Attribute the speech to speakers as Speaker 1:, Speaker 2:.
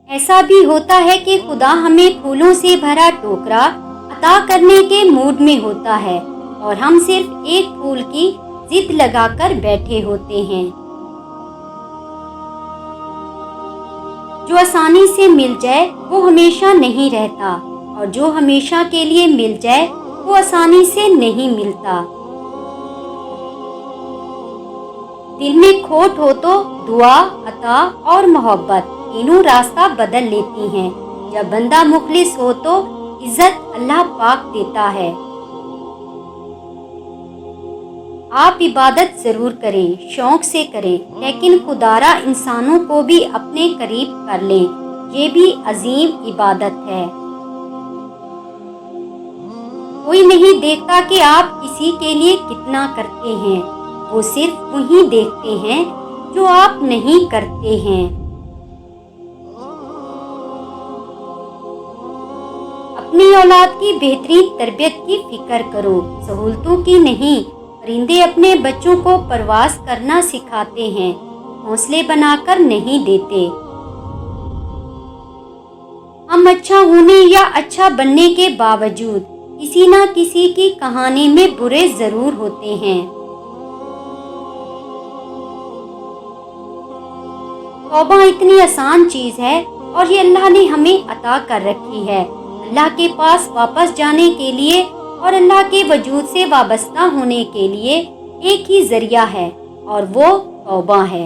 Speaker 1: ایسا بھی ہوتا ہے کہ خدا ہمیں پھولوں سے بھرا ٹوکرا عطا کرنے کے موڈ میں ہوتا ہے اور ہم صرف ایک پھول کی ضد لگا کر بیٹھے ہوتے ہیں۔ جو آسانی سے مل جائے وہ ہمیشہ نہیں رہتا، اور جو ہمیشہ کے لیے مل جائے وہ آسانی سے نہیں ملتا۔ دل میں کھوٹ ہو تو دعا، عطا اور محبت تینوں راستہ بدل لیتی ہیں۔ جب بندہ مخلص ہو تو عزت اللہ پاک دیتا ہے۔ آپ عبادت ضرور کریں، شوق سے کریں، لیکن خدارا انسانوں کو بھی اپنے قریب کر لیں، یہ بھی عظیم عبادت ہے۔ کوئی نہیں دیکھتا کہ آپ کسی کے لیے کتنا کرتے ہیں، وہ صرف وہی دیکھتے ہیں جو آپ نہیں کرتے ہیں۔ اپنی اولاد کی بہترین تربیت کی فکر کرو، سہولتوں کی نہیں۔ پرندے اپنے بچوں کو پرواز کرنا سکھاتے ہیں، گھونسلے بنا کر نہیں دیتے۔ ہم اچھا ہونے یا اچھا بننے کے باوجود کسی نہ کسی کی کہانی میں برے ضرور ہوتے ہیں۔ توبہ اتنی آسان چیز ہے اور یہ اللہ نے ہمیں عطا کر رکھی ہے۔ اللہ کے پاس واپس جانے کے لیے اور اللہ کے وجود سے وابستہ ہونے کے لیے ایک ہی ذریعہ ہے، اور وہ توبہ ہے۔